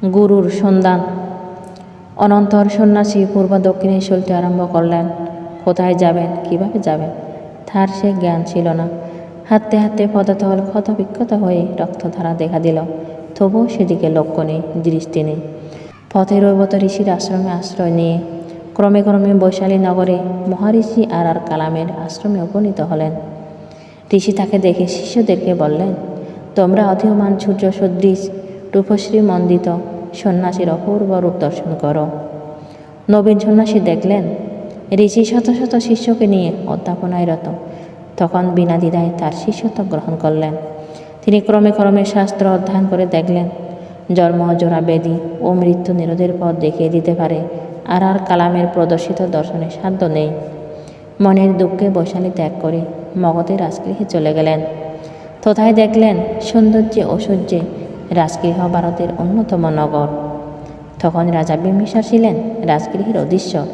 গুরুর সন্ধান। অনন্তর সন্ন্যাসী পূর্ব দক্ষিণে চলতে আরম্ভ করলেন। কোথায় যাবেন, কিভাবে যাবেন, তার সে জ্ঞান ছিল না। হাঁটতে হাঁটতে পদতল ক্ষতবিক্ষত হয়ে রক্তধারা দেখা দিল, তবুও সেদিকে লক্ষ্য নেই, দৃষ্টি নেই। পথে রৈবত ঋষির আশ্রমে আশ্রয় নিয়ে ক্রমে ক্রমে বৈশালী নগরে মহাঋষি আর কালামের আশ্রমে উপনীত হলেন। ঋষি তাকে দেখে শিষ্যদেরকে বললেন, তোমরা অধীয়মান সূর্য সদৃশ রূপশ্রী মণ্ডিত সন্ন্যাসীর অপূর্ব রূপ দর্শন করো। নবীন সন্ন্যাসী দেখলেন ঋষি শত শত শিষ্যকে নিয়ে অধ্যাপনায় রত, তখন বিনা দ্বিধায় তার শিষ্যত্ব গ্রহণ করলেন। তিনি ক্রমে ক্রমে শাস্ত্র অধ্যয়ন করে দেখলেন জন্ম জোড়া ব্যাধি ও মৃত্যু নিরোধের পথ দেখিয়ে দিতে পারে আর কালামের প্রদর্শিত দর্শনের সাধ্য নেই। মনের দুঃখে বৈশালী ত্যাগ করে মগধের রাজগৃহে চলে গেলেন। তথায় দেখলেন সৌন্দর্যে ঐশ্বর্যে রাজগৃহ ভারতের অন্যতম নগর। তখন রাজা বিম্বিসার ছিলেন রাজগৃহের অধীশ্বর।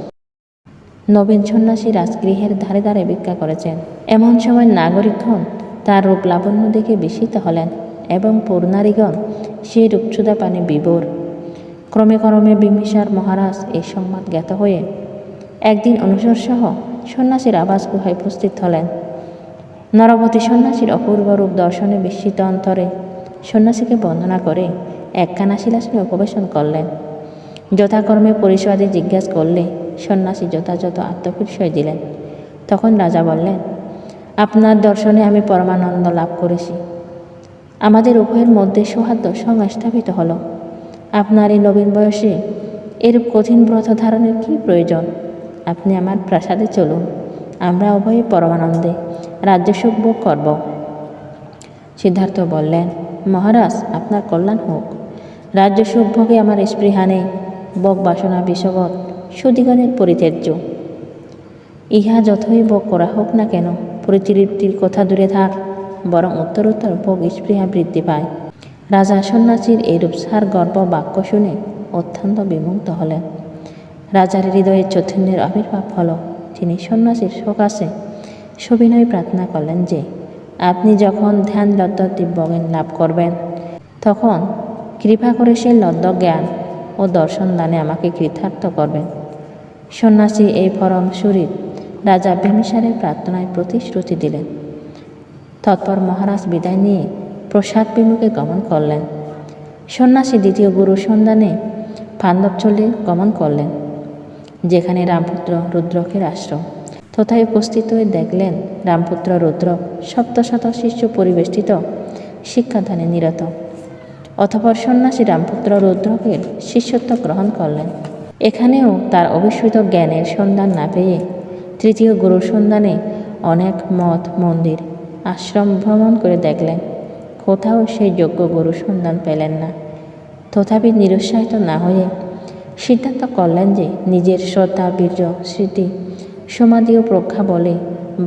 নবীন সন্ন্যাসী রাজগৃহের ধারে ধারে ভিক্ষা করেছেন। এমন সময় নাগরিকগণ তার রূপ লাবণ্য দেখে বিস্মিত হলেন এবং পূর্ণারীগণ সেই রূপক্ষুধা পানে বিভোর। ক্রমে ক্রমে বিম্বিসার মহারাজ এই সংবাদ জ্ঞাত হয়ে একদিন অনুচরসহ সন্ন্যাসীর আবাস গুহায় উপস্থিত হলেন। নরপতি সন্ন্যাসীর অপূর্ব রূপ দর্শনে বিস্মিত অন্তরে সন্ন্যাসীকে বন্দনা করে একখানা শিলাসনে উপবেশন করলেন। যথাকর্মে পরিষদে জিজ্ঞাসা করলে সন্ন্যাসী যথাযথ আত্মপরিচয় দিলেন। তখন রাজা বললেন, আপনার দর্শনে আমি পরমানন্দ লাভ করেছি। আমাদের উভয়ের মধ্যে সৌহার্দ্য সংস্থাপিত হল। আপনার এই নবীন বয়সে এরূপ কঠিন ব্রত ধারণের কী প্রয়োজন? আপনি আমার প্রাসাদে চলুন, আমরা উভয়ে পরমানন্দে রাজ্যসুখ ভোগ করব। সিদ্ধার্থ বললেন, মহারাজ আপনার কল্যাণ হোক। রাজ্যসুখ ভোগে আমার স্পৃহা নেই। ভোগ বাসনা বিষগত সুদিগণের পরিত্যাজ্য। ইহা যতই ভোগ করা হোক না কেন পরিতৃপ্তির কথা দূরে থাক, বরং উত্তরোত্তর ভোগ স্পৃহা বৃদ্ধি পায়। রাজা সন্ন্যাসীর এইরূপ সার গর্ব বাক্য শুনে অত্যন্ত বিমুগ্ধ হলেন। রাজার হৃদয়ে চৈতন্যের আবির্ভাব হল। তিনি সন্ন্যাসীর সকাশে সবিনয় প্রার্থনা করলেন যে আপনি যখন ধ্যান লব্ধ দিব্য জ্ঞান লাভ করবেন তখন কৃপা করে সেই লব্ধ জ্ঞান ও দর্শন দানে আমাকে কৃতার্থ করবেন। সন্ন্যাসী এই পরম শরীর রাজা বিম্বিসারের প্রার্থনায় প্রতিশ্রুতি দিলেন। তৎপর মহারাজ বিদায় নিয়ে প্রসাদ বিমুখে গমন করলেন। সন্ন্যাসী দ্বিতীয় গুরুর সন্ধানে পাণ্ডবচলে গমন করলেন, যেখানে রামপুত্র রুদ্রকের আশ্রম। তথায় উপস্থিত হয়ে দেখলেন রামপুত্র রুদ্র সপ্তশত শিষ্য পরিবেষ্টিত শিক্ষাদানে নিরত। অতঃপর সন্ন্যাসী রামপুত্র রুদ্রকের শিষ্যত্ব গ্রহণ করলেন। এখানেও তার অবিস্মৃত জ্ঞানের সন্ধান না পেয়ে তৃতীয় গুরুর সন্ধানে অনেক মঠ মন্দির আশ্রম ভ্রমণ করে দেখলেন, কোথাও সেই যোগ্য গুরুর সন্ধান পেলেন না। তথাপি নিরুৎসাহিত না হয়ে সিদ্ধান্ত করলেন যে নিজের শ্রদ্ধা বীর্য স্মৃতি সমাধি ও প্রজ্ঞা বলে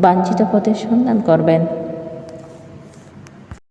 বাঞ্ছিত পথের সন্ধান করবেন।